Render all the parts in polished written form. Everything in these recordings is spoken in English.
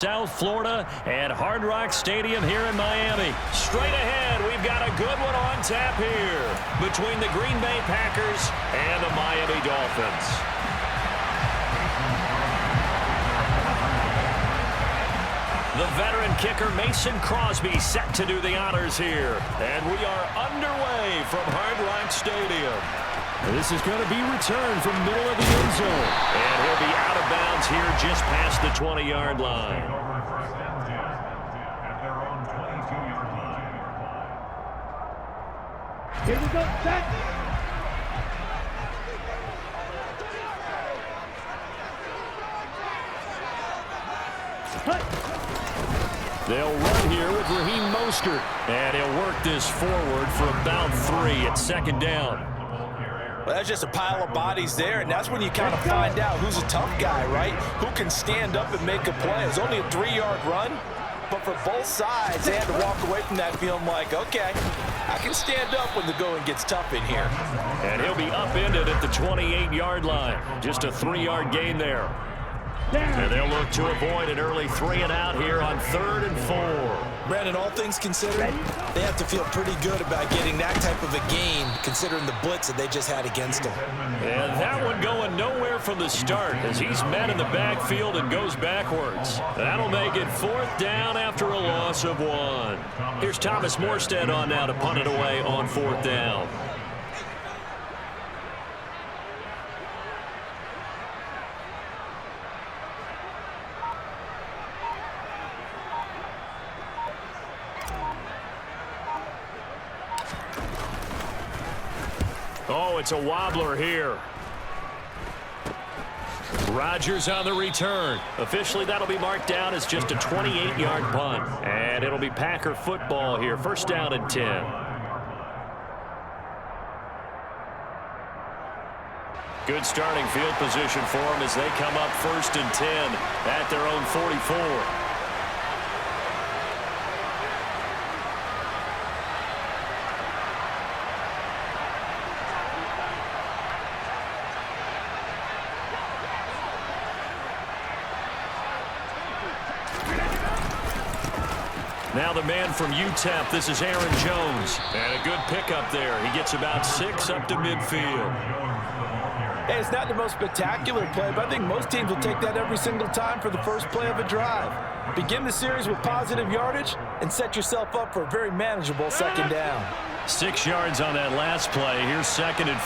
South Florida at Hard Rock Stadium here in Miami. Straight ahead, we've got a good one on tap here between the Green Bay Packers and the Miami Dolphins. The veteran kicker Mason Crosby set to do the honors here. And we are underway from Hard Rock Stadium. This is going to be returned from middle of the end zone. And he'll be out of bounds here just past the 20-yard line. Here we go, set. They'll run here with Raheem Mostert. And he'll work this forward for about 3 at second down. Well, that's just a pile of bodies there, and that's when you kind of find out who's a tough guy, right? Who can stand up and make a play. It's only a 3-yard run, but for both sides, they had to walk away from that feeling like, okay, I can stand up when the going gets tough in here. And he'll be upended at the 28-yard line. Just a 3-yard gain there. And they'll look to avoid an early 3-and-out here on 3rd and 4. Brandon, all things considered, they have to feel pretty good about getting that type of a gain, considering the blitz that they just had against them. And that one going nowhere from the start as he's met in the backfield and goes backwards. That'll make it 4th down after a loss of 1. Here's Thomas Morstead on now to punt it away on 4th down. Oh, it's a wobbler here. Rodgers on the return. Officially, that'll be marked down as just a 28-yard punt. And it'll be Packer football here. 1st down and 10. Good starting field position for them as they come up 1st and 10 at their own 44. Now the man from UTEP, this is Aaron Jones. And a good pickup there. He gets about 6 up to midfield. Hey, it's not the most spectacular play, but I think most teams will take that every single time for the first play of a drive. Begin the series with positive yardage and set yourself up for a very manageable 2nd down. 6 yards on that last play. Here's 2nd and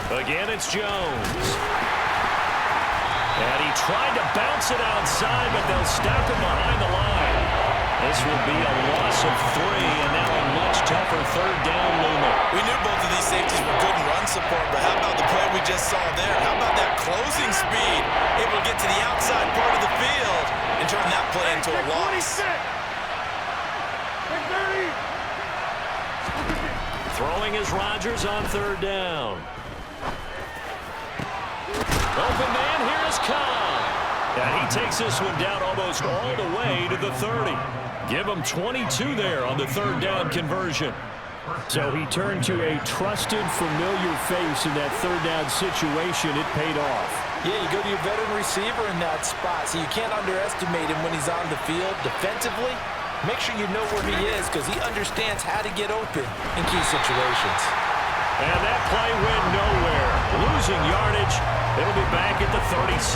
4. Again, it's Jones. And he tried to bounce it outside, but they'll stop him behind the line. This will be a loss of 3, and now a much tougher 3rd down looming. We knew both of these safeties were good in run support, but how about the play we just saw there? How about that closing speed? Able to get to the outside part of the field and turn that play into a loss. Throwing is Rodgers on 3rd down. Open man, here is Cobb. And he takes this one down almost all the way to the 30. Give him 22 there on the 3rd down conversion. So he turned to a trusted, familiar face in that 3rd down situation. It paid off. Yeah, you go to your veteran receiver in that spot, so you can't underestimate him when he's on the field defensively. Make sure you know where he is because he understands how to get open in key situations. And that play went nowhere. Losing yardage. It'll be back at the 36.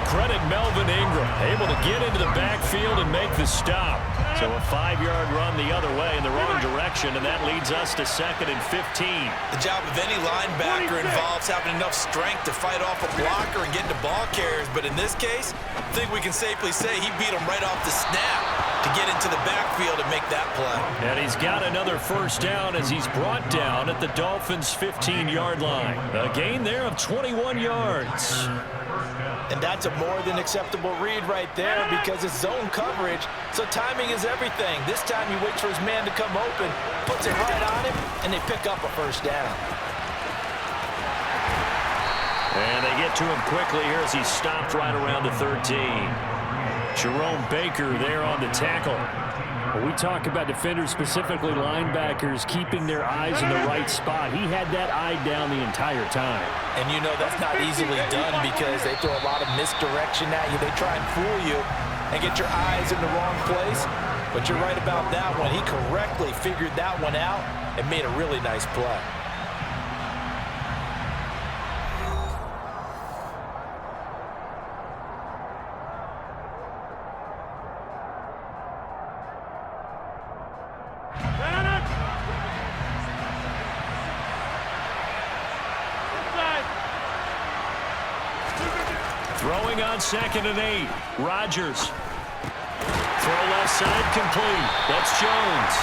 Credit Melvin Ingram, able to get into the backfield and make the stop. So a 5-yard run the other way in the wrong direction, and that leads us to 2nd and 15. The job of any linebacker involves having enough strength to fight off a blocker and get into ball carriers. But in this case, I think we can safely say he beat him right off the snap to get into the backfield and make that play. And he's got another 1st down as he's brought down at the Dolphins' 15-yard line. A gain there of 21 yards. And that's a more than acceptable read right there because it's zone coverage, so timing is everything. This time he waits for his man to come open, puts it right on him, and they pick up a 1st down. And they get to him quickly here as he's stopped right around the 13. Jerome Baker there on the tackle. When we talk about defenders, specifically linebackers, keeping their eyes in the right spot, he had that eye down the entire time. And you know that's not easily done because they throw a lot of misdirection at you. They try and fool you and get your eyes in the wrong place. But you're right about that one. He correctly figured that one out and made a really nice play. Throwing on 2nd and 8. Rodgers. Throw left side complete. That's Jones.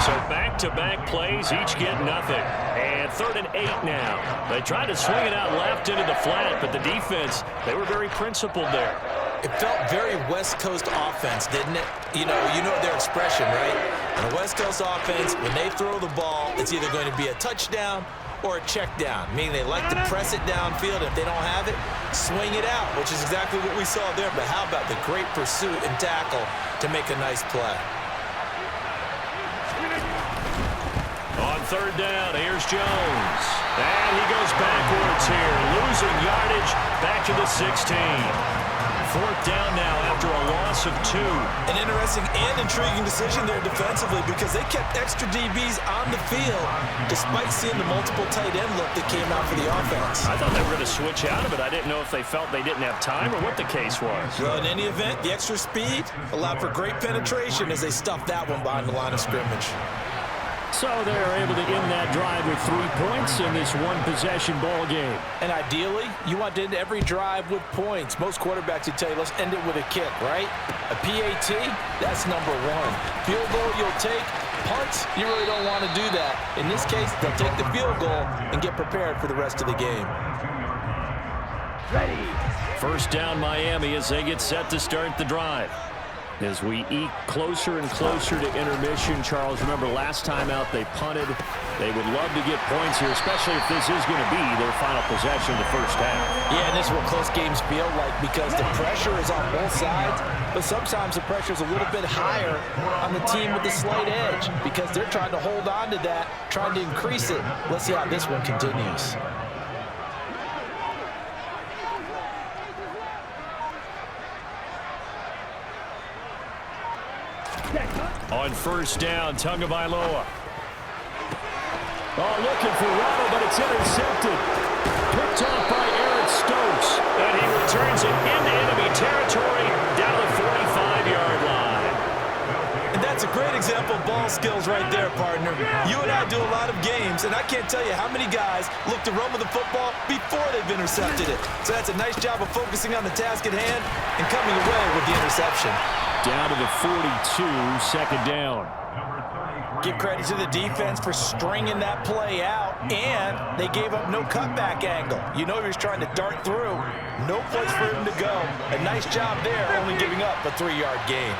So back-to-back plays, each get nothing. And 3rd and 8 now. They tried to swing it out left into the flat, but the defense, they were very principled there. It felt very West Coast offense, didn't it? You know their expression, right? In a West Coast offense, when they throw the ball, it's either going to be a touchdown or a check down, meaning they like to press it downfield. If they don't have it, swing it out, which is exactly what we saw there. But how about the great pursuit and tackle to make a nice play? On 3rd down, here's Jones. And he goes backwards here, losing yardage back to the 16. 4th down now after a loss of 2. An interesting and intriguing decision there defensively because they kept extra DBs on the field despite seeing the multiple tight end look that came out for the offense. I thought they were going to switch out of it. I didn't know if they felt they didn't have time or what the case was. Well, in any event, the extra speed allowed for great penetration as they stuffed that one behind the line of scrimmage. So they're able to end that drive with 3 points in this one-possession ball game. And ideally, you want to end every drive with points. Most quarterbacks would tell you, let's end it with a kick, right? A PAT, that's number 1. Field goal you'll take. Punts, you really don't want to do that. In this case, they'll take the field goal and get prepared for the rest of the game. Ready. 1st down Miami as they get set to start the drive. As we eke closer and closer to intermission, Charles, remember last time out they punted. They would love to get points here, especially if this is going to be their final possession of the first half. Yeah, and this is what close games feel like because the pressure is on both sides, but sometimes the pressure is a little bit higher on the team with the slight edge because they're trying to hold on to that, trying to increase it. Let's see how this one continues. On 1st down, Tagovailoa. Oh, looking for Ronald, but it's intercepted. Picked off by Eric Stokes. And he returns it into enemy territory down the 45-yard line. And that's a great example of ball skills right there, partner. You and I do a lot of games, and I can't tell you how many guys look to run with the football before they've intercepted it. So that's a nice job of focusing on the task at hand and coming away with the interception. Down to the 42, 2nd down. Give credit to the defense for stringing that play out, and they gave up no cutback angle. You know he was trying to dart through. No place for him to go. A nice job there, only giving up a 3-yard gain.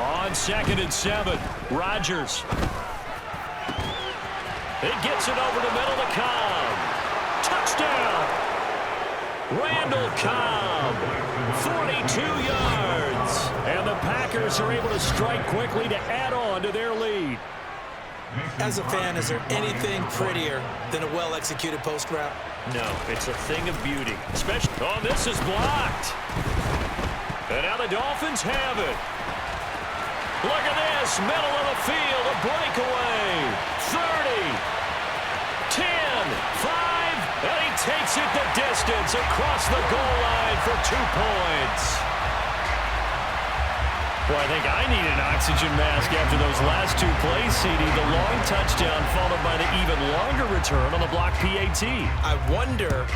On 2nd and 7, Rodgers. It gets it over the middle to Cobb. Touchdown! Randall Cobb, 42 yards. And the Packers are able to strike quickly to add on to their lead. As a fan, is there anything prettier than a well-executed post route? No, it's a thing of beauty. Especially, oh, this is blocked. And now the Dolphins have it. Look at this, middle of the field, a breakaway. 30, 10, 5. And he takes it the distance across the goal line for 2 points. Well, I think I need an oxygen mask after those last 2 plays, CD. The long touchdown followed by the even longer return on the block PAT. I wonder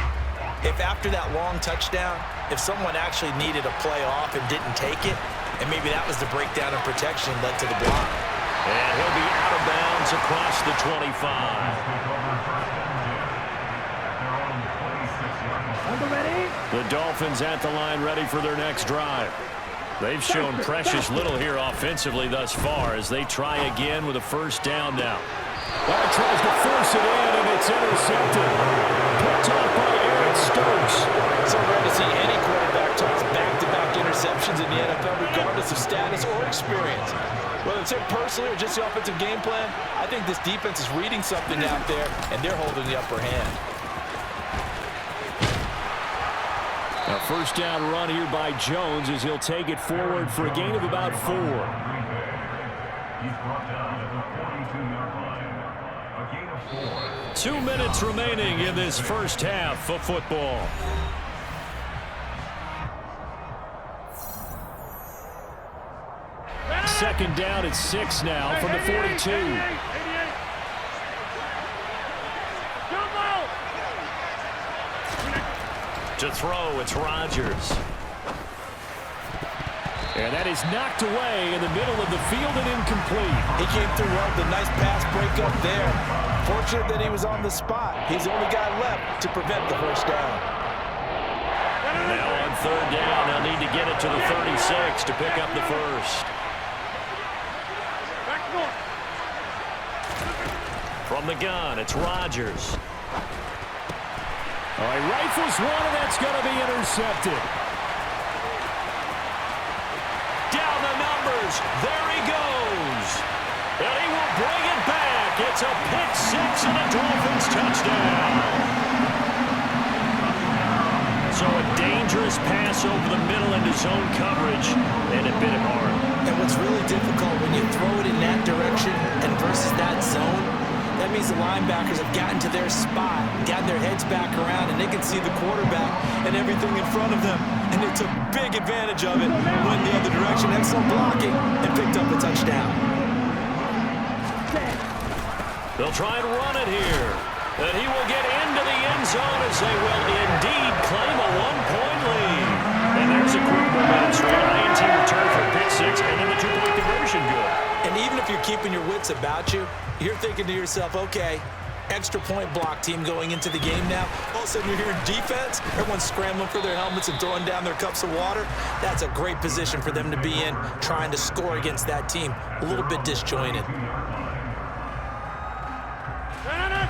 if after that long touchdown, if someone actually needed a play off and didn't take it, and maybe that was the breakdown in protection led to the block. And he'll be out of bounds across the 25. The Dolphins at the line ready for their next drive. They've shown precious little here offensively thus far as they try again with a 1st down now. Well, tries to force it in, and it's intercepted. Picked off by Eric it's Stokes. So rare to see any quarterback toss back-to-back interceptions in the NFL, regardless of status or experience. Whether it's him personally or just the offensive game plan, I think this defense is reading something out there, and they're holding the upper hand. A first down run here by Jones as he'll take it forward for a gain of about 4. He's brought down at the 42-yard line. A gain of 4. 2 minutes remaining in this first half of football. Second down at 6 now from the 42. To throw, it's Rodgers. And that is knocked away in the middle of the field and incomplete. He came through well with a nice pass breakup there. Fortunate that he was on the spot. He's the only guy left to prevent the first down. Now on third down, they'll need to get it to the 36 to pick up the first. From the gun, it's Rodgers. All right, rifles one, and that's going to be intercepted. Down the numbers. There he goes. And he will bring it back. It's a pick six and a Dolphins touchdown. So a dangerous pass over the middle into zone coverage, and it bit him hard. And what's really difficult when you throw it in that direction and versus that zone, that means the linebackers have gotten to their spot, gotten their heads back around, and they can see the quarterback and everything in front of them. And they took big advantage of it, went the other direction, excellent blocking, and picked up a touchdown. They'll try and run it here. And he will get into the end zone as they will indeed claim a one-point lead. And there's a quick momentum swing. INT return for pick six, and then the two-point conversion good. And even if you're keeping your wits about you, you're thinking to yourself, okay, extra point block team going into the game now. All of a sudden you're hearing defense. Everyone's scrambling for their helmets and throwing down their cups of water. That's a great position for them to be in, trying to score against that team. A little bit disjointed.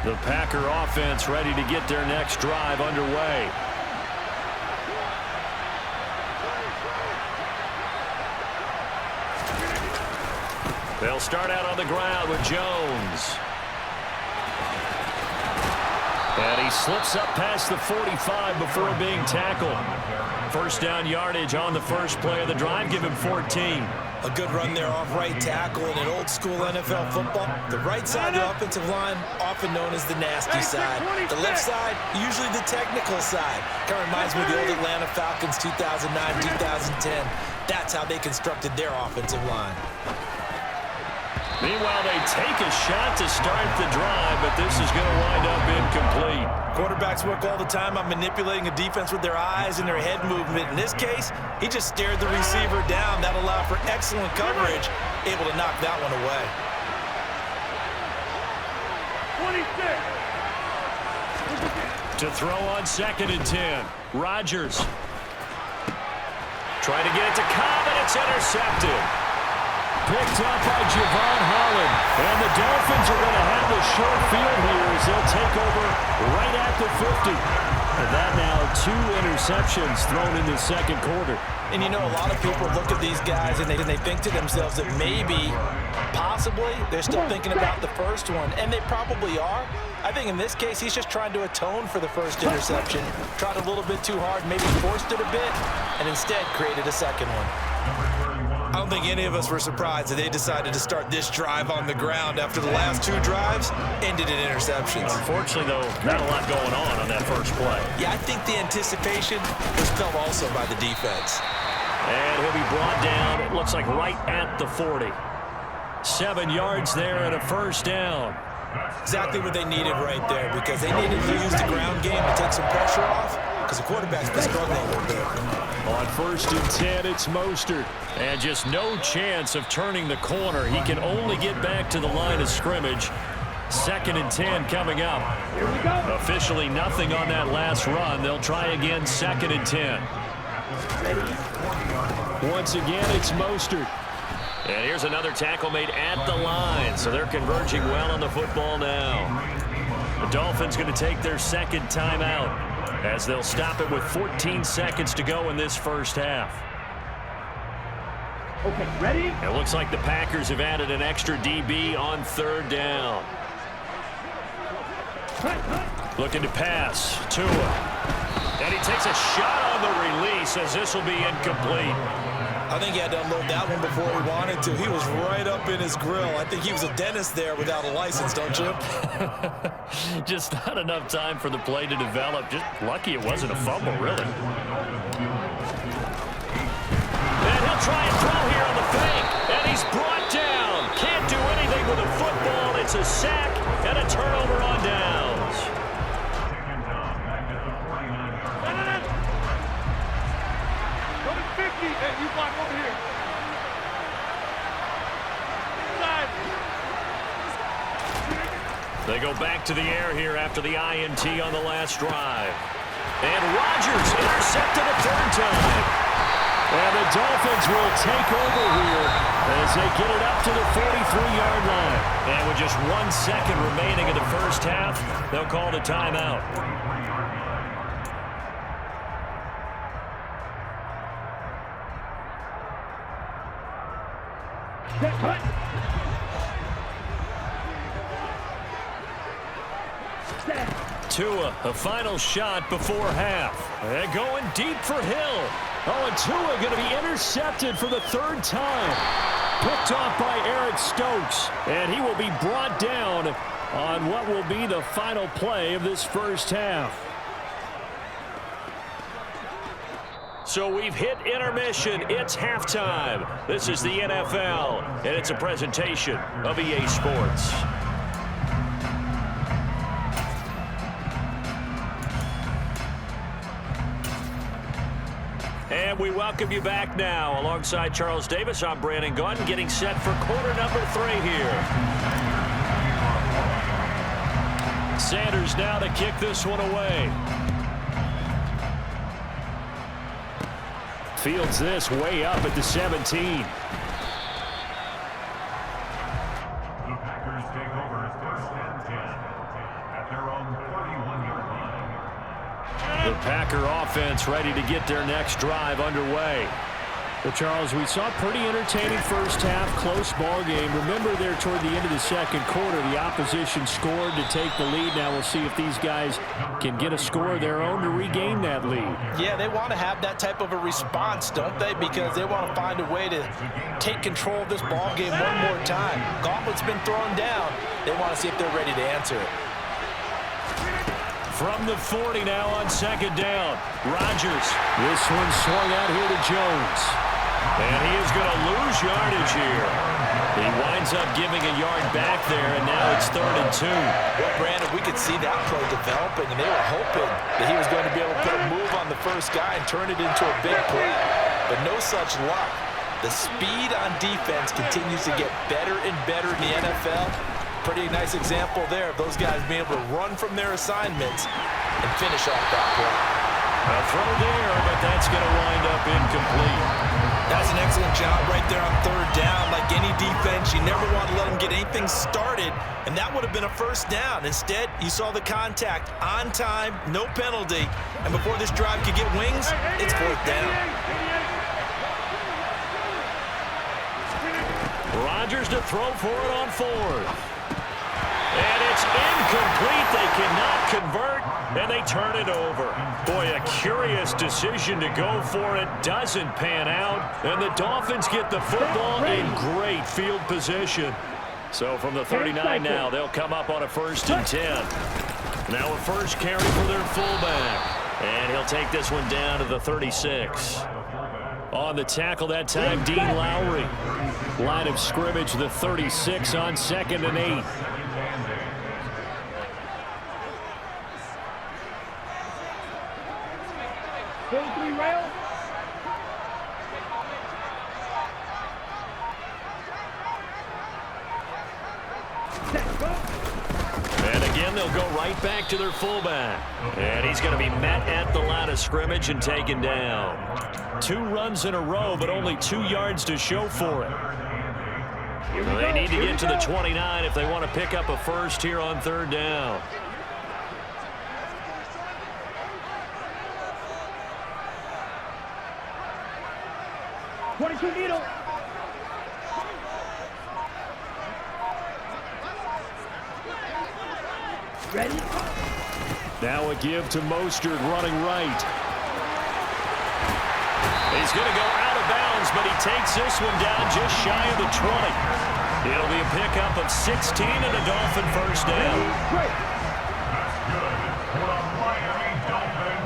The Packer offense ready to get their next drive underway. They'll start out on the ground with Jones. And he slips up past the 45 before being tackled. First down yardage on the first play of the drive. Give him 14. A good run there off right tackle in an old-school NFL football. The right side of the offensive line, often known as the nasty side. The left side, usually the technical side. Kind of reminds me of the old Atlanta Falcons 2009, 2010. That's how they constructed their offensive line. Meanwhile, they take a shot to start the drive, but this is going to wind up incomplete. Quarterbacks work all the time on manipulating a defense with their eyes and their head movement. In this case, he just stared the receiver down. That allowed for excellent coverage, able to knock that one away. 26. To throw on 2nd and 10. Rodgers. Trying to get it to Cobb, and it's intercepted. Picked up by Javon Holland. And the Dolphins are going to have the short field here as they'll take over right at the 50. And that now 2 interceptions thrown in the second quarter. And you know, a lot of people look at these guys and they think to themselves that maybe, possibly, they're still thinking about the first one. And they probably are. I think in this case, he's just trying to atone for the first interception. Tried a little bit too hard, maybe forced it a bit, and instead created a second one. I don't think any of us were surprised that they decided to start this drive on the ground after the last 2 drives ended in interceptions. Unfortunately, though, not a lot going on that first play. Yeah, I think the anticipation was felt also by the defense. And he'll be brought down, it looks like right at the 40. 7 yards there and a first down. Exactly what they needed right there, because they needed to use the ground game to take some pressure off, because the quarterback's been struggling a little bit. On 1st and 10, it's Mostert. And just no chance of turning the corner. He can only get back to the line of scrimmage. 2nd and 10 coming up. Officially nothing on that last run. They'll try again 2nd and 10. Once again, it's Mostert. And here's another tackle made at the line. So they're converging well on the football now. The Dolphins going to take their second timeout. as they'll stop it with 14 seconds to go in this first half. Okay, ready? It looks like the Packers have added an extra DB on third down. Looking to pass. Tua. And he takes a shot on the release as this will be incomplete. I think he had to unload that one before he wanted to. He was right up in his grill. I think he was a dentist there without a license, don't you? Just not enough time for the play to develop. Just lucky it wasn't a fumble, really. And he'll try and throw here on the fake. And he's brought down. Can't do anything with a football. It's a sack and a turnover on downs. Number 50. Hey, you block over here. Inside. They go back to the air here after the INT on the last drive. And Rodgers intercepted a third time. And the Dolphins will take over here as they get it up to the 43-yard line. And with just 1 second remaining in the first half, they'll call the timeout. Tua, a final shot before half. And going deep for Hill. Oh, and Tua going to be intercepted for the third time. Picked off by Eric Stokes. And he will be brought down on what will be the final play of this first half. So we've hit intermission. It's halftime. This is the NFL, and it's a presentation of EA Sports. And we welcome you back now. Alongside Charles Davis, I'm Brandon Gaudin, getting set for quarter number 3 here. Sanders now to kick this one away. Fields this way up at the 17. The Packers take over first and 10 at their own 41-yard line. The Packer offense ready to get their next drive underway. Well, Charles, we saw a pretty entertaining first half, close ball game. Remember there toward the end of the second quarter, the opposition scored to take the lead. Now we'll see if these guys can get a score of their own to regain that lead. Yeah, they want to have that type of a response, don't they? Because they want to find a way to take control of this ball game one more time. Gauntlet's been thrown down. They want to see if they're ready to answer it. From the 40 now on second down. Rodgers. This one swung out here to Jones. And he is going to lose yardage here. He winds up giving a yard back there, and now it's 3rd and 2. Well, Brandon, we could see that play developing, and they were hoping that he was going to be able to put a move on the first guy and turn it into a big play. But no such luck. The speed on defense continues to get better and better in the NFL. Pretty nice example there of those guys being able to run from their assignments and finish off that play. A throw there, but that's going to wind up incomplete. That's an excellent job right there on third down. Like any defense, you never want to let them get anything started, and that would have been a first down. Instead, you saw the contact on time, no penalty, and before this drive could get wings, it's 4th down. Rodgers to throw for it on 4th. And it's incomplete. They cannot convert, and they turn it over. Boy, a curious decision to go for it. Doesn't pan out, and the Dolphins get the football in great field position. So from the 39 now, they'll come up on a 1st and 10. Now a first carry for their fullback. And he'll take this one down to the 36. On the tackle that time, Dean Lowry. Line of scrimmage, the 36 on 2nd and 8. And again, they'll go right back to their fullback. And he's going to be met at the line of scrimmage and taken down. 2 runs in a row, but only 2 yards to show for it. They need to get to the 29 if they want to pick up a first here on 3rd down. 22 needle. Ready? Now a give to Mostert running right. He's going to go out of bounds, but he takes this one down just shy of the 20. It'll be a pickup of 16 and a Dolphin first down. That's good for the Miami Dolphins.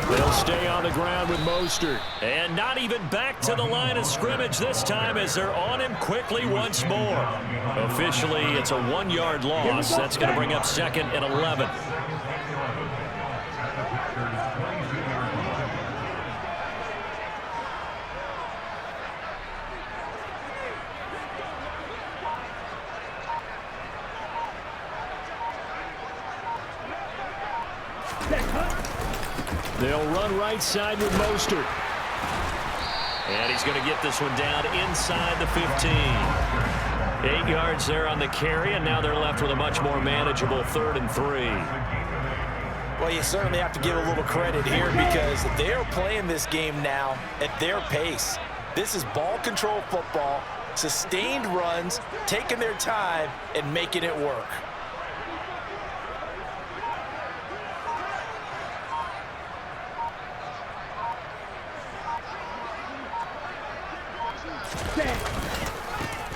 They'll stay on the ground with Mostert. And not even back to the line of scrimmage this time as they're on him quickly once more. Officially, it's a 1-yard loss. That's going to bring up 2nd and 11. They'll run right side with Mostert. And he's going to get this one down inside the 15. 8 yards there on the carry, and now they're left with a much more manageable 3rd and 3. Well, you certainly have to give a little credit here because they're playing this game now at their pace. This is ball control football, sustained runs, taking their time, and making it work.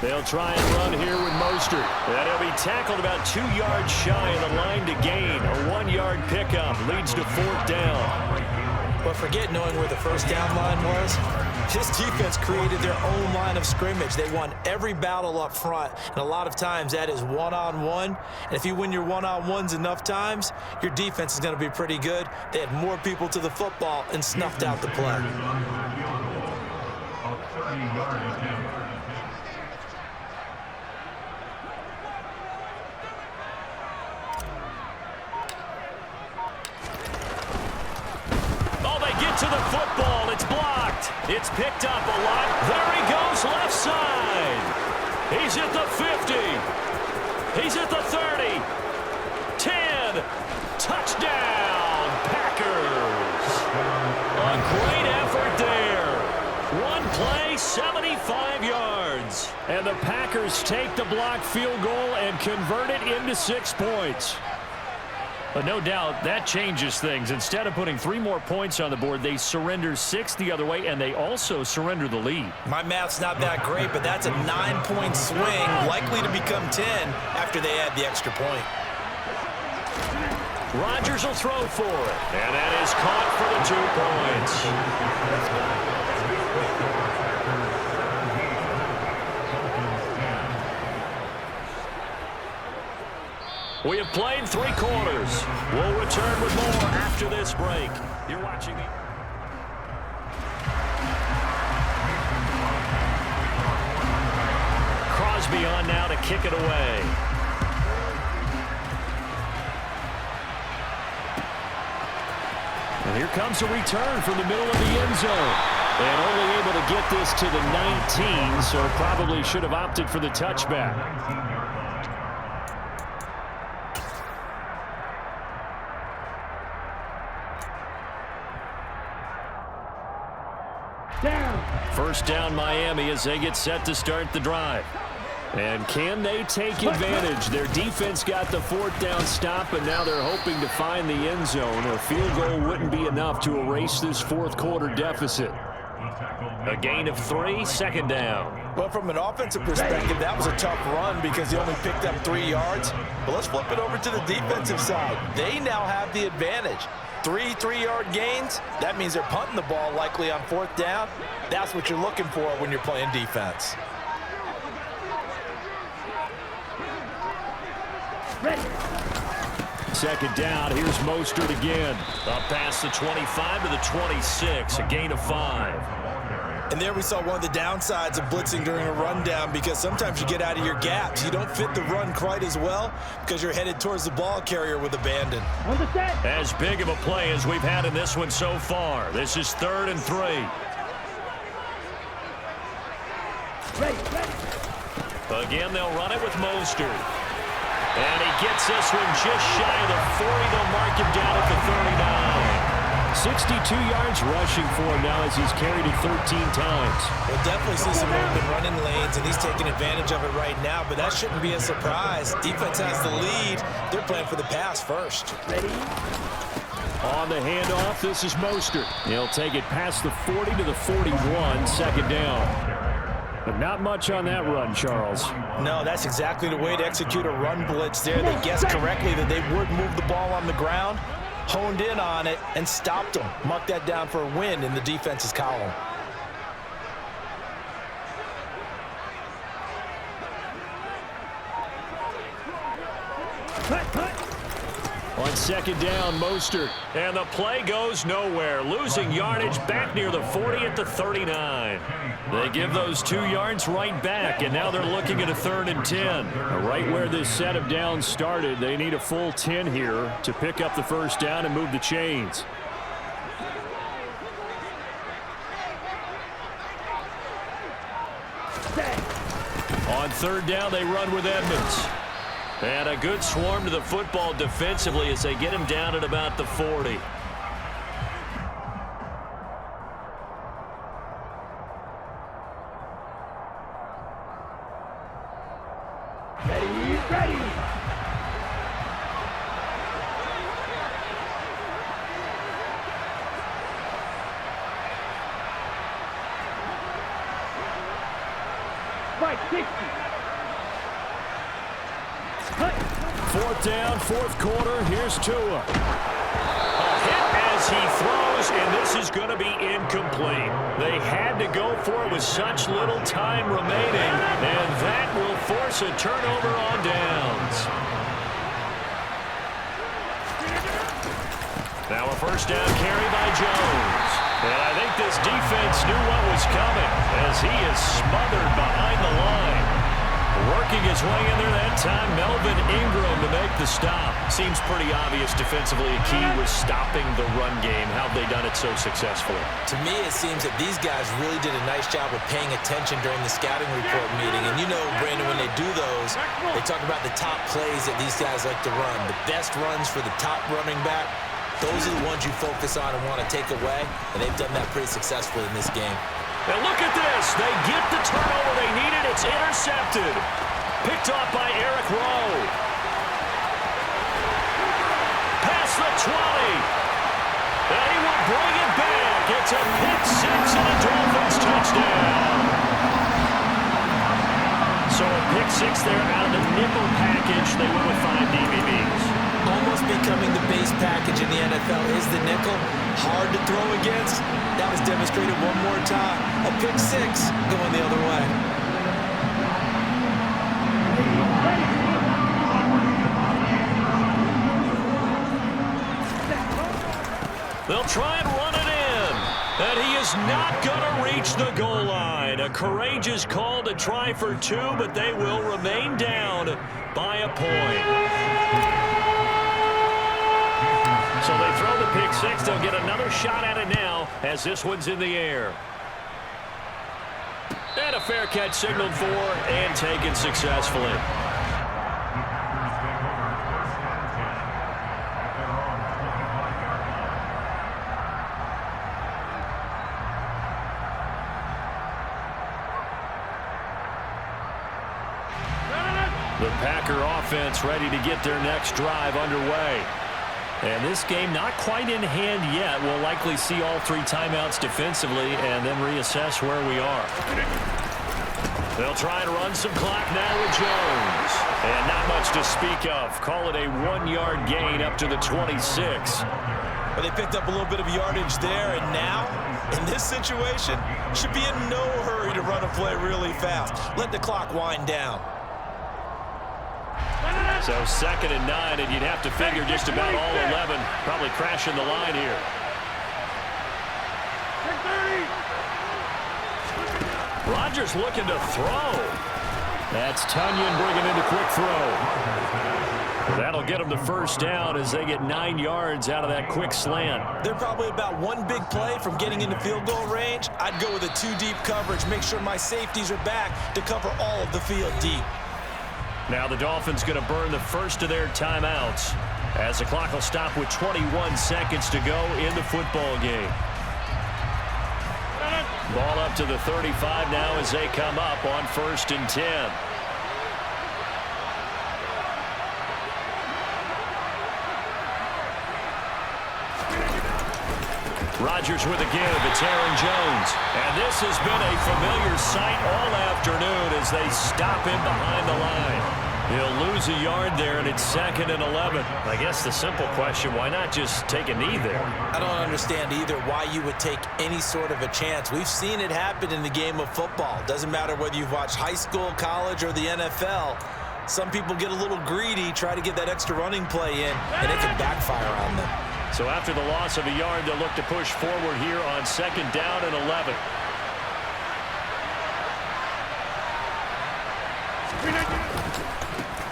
They'll try and run here with Mostert. And he'll be tackled about 2 yards shy of the line to gain. A 1-yard pickup leads to 4th down. But forget knowing where the first down line was. This defense created their own line of scrimmage. They won every battle up front, and a lot of times that is one-on-one. And if you win your one-on-ones enough times, your defense is going to be pretty good. They had more people to the football and snuffed out the play. To the football, it's blocked. It's picked up a lot. There he goes, left side. He's at the 50. He's at the 30. 10. Touchdown, Packers. A great effort there. One play, 75 yards. And the Packers take the blocked field goal and convert it into 6 points. But no doubt that changes things. Instead of putting 3 more points on the board, they surrender 6 the other way, and they also surrender the lead. My math's not that great, but that's a 9-point swing, likely to become 10 after they add the extra point. Rodgers will throw for it, and that is caught for the 2 points. We have played 3 quarters. We'll return with more after this break. You're watching the... Crosby on now to kick it away. And here comes a return from the middle of the end zone. And only able to get this to the 19, so probably should have opted for the touchback. First down Miami as they get set to start the drive. And can they take advantage? Their defense got the 4th down stop, and now they're hoping to find the end zone. A field goal wouldn't be enough to erase this 4th quarter deficit. A gain of 3, 2nd down. Well, from an offensive perspective, that was a tough run because he only picked up 3 yards. But let's flip it over to the defensive side. They now have the advantage. 3 3-yard gains, that means they're punting the ball likely on 4th down. That's what you're looking for when you're playing defense. Second down, here's Mostert again. Up past the 25 to the 26, a gain of 5. And there we saw one of the downsides of blitzing during a rundown because sometimes you get out of your gaps. You don't fit the run quite as well because you're headed towards the ball carrier with abandon. As big of a play as we've had in this one so far. This is 3rd and 3. Again, they'll run it with Mostert. And he gets this one just shy of the 40. They'll mark him down at the 39. 62 yards rushing for him now as he's carried it 13 times. We'll definitely see some movement running lanes, and he's taking advantage of it right now, but that shouldn't be a surprise. Defense has the lead. They're playing for the pass first. Ready? On the handoff, this is Mostert. He'll take it past the 40 to the 41, second down. But not much on that run, Charles. No, that's exactly the way to execute a run blitz there. They guessed correctly that they would move the ball on the ground, honed in on it, and stopped them. Marked that down for a win in the defense's column. On second down, Mostert. And the play goes nowhere. Losing yardage back near the 40 at the 39. They give those 2 yards right back, and now they're looking at a 3rd and 10. Right where this set of downs started, they need a full 10 here to pick up the first down and move the chains. On 3rd down, they run with Edmonds. And a good swarm to the football defensively as they get him down at about the 40. Ready. Right, 60. 4th down, 4th quarter. Here's Tua. A hit as he throws, and this is going to be incomplete. They had to go for it with such little time remaining, and that will force a turnover on downs. Now a first down carry by Jones. And I think this defense knew what was coming as he is smothered behind the line. Working his way in there that time, Melvin Ingram to make the stop. Seems pretty obvious defensively a key was stopping the run game. How have they done it so successfully? To me, it seems that these guys really did a nice job of paying attention during the scouting report meeting. And you know, Brandon, when they do those, they talk about the top plays that these guys like to run. The best runs for the top running back, those are the ones you focus on and want to take away. And they've done that pretty successfully in this game. And look at this. They get the turnover they needed. It's intercepted. Picked off by Eric Rowe. Past the 20. And he will bring it back. It's a pick six and a Dolphins touchdown. So a pick six there out of the nickel package. They went with 5 DVDs. Almost becoming the base package in the NFL is the nickel. Hard to throw against. That was demonstrated one more time. A pick six going the other way. They'll try and run it in. And he is not going to reach the goal line. A courageous call to try for 2, but they will remain down by a point. So they throw the pick six. They'll get another shot at it now as this one's in the air. And a fair catch signaled for and taken successfully. The Packer offense ready to get their next drive underway. And this game not quite in hand yet. We'll likely see all 3 timeouts defensively and then reassess where we are. They'll try and run some clock now with Jones. And not much to speak of. Call it a 1-yard gain up to the 26. But they picked up a little bit of yardage there, and now, in this situation, should be in no hurry to run a play really fast. Let the clock wind down. So 2nd and 9, and you'd have to figure just about all 11 probably crashing the line here. Rodgers looking to throw. That's Tunyon bringing in the quick throw. That'll get them the first down as they get 9 yards out of that quick slant. They're probably about one big play from getting into field goal range. I'd go with a 2-deep coverage. Make sure my safeties are back to cover all of the field deep. Now the Dolphins going to burn the first of their timeouts. As the clock will stop with 21 seconds to go in the football game. Ball up to the 35 now as they come up on 1st and 10. Rodgers with a give. It's Aaron Jones. And this has been a familiar sight all afternoon as they stop him behind the line. He'll lose a yard there, and it's 2nd and 11. I guess the simple question, why not just take a knee there? I don't understand either why you would take any sort of a chance. We've seen it happen in the game of football. Doesn't matter whether you've watched high school, college, or the NFL. Some people get a little greedy, try to get that extra running play in, and it can backfire on them. So after the loss of a yard, they'll look to push forward here on 2nd down and 11.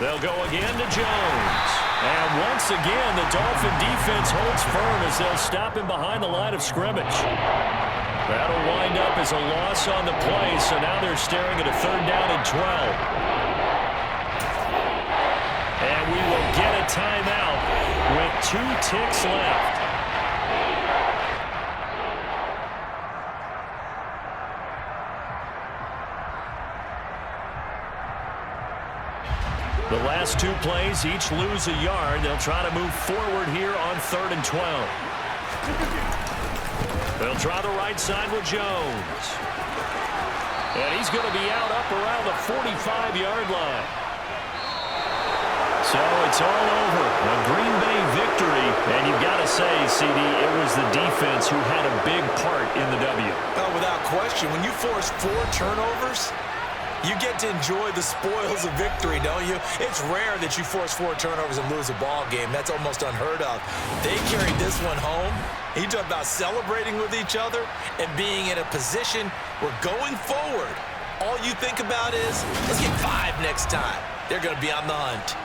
They'll go again to Jones. And once again, the Dolphin defense holds firm as they'll stop him behind the line of scrimmage. That'll wind up as a loss on the play, so now they're staring at a 3rd down and 12. And we will get a timeout with 2 ticks left. The last 2 plays, each lose a yard. They'll try to move forward here on 3rd and 12. They'll try the right side with Jones. And he's going to be out up around the 45-yard line. So it's all over. A Green Bay victory. And you've got to say, CD, it was the defense who had a big part in the W. Oh, without question. When you force 4 turnovers, you get to enjoy the spoils of victory, don't you? It's rare that you force 4 turnovers and lose a ball game. That's almost unheard of. They carried this one home. You talk about celebrating with each other and being in a position where going forward, all you think about is, let's get 5 next time. They're going to be on the hunt.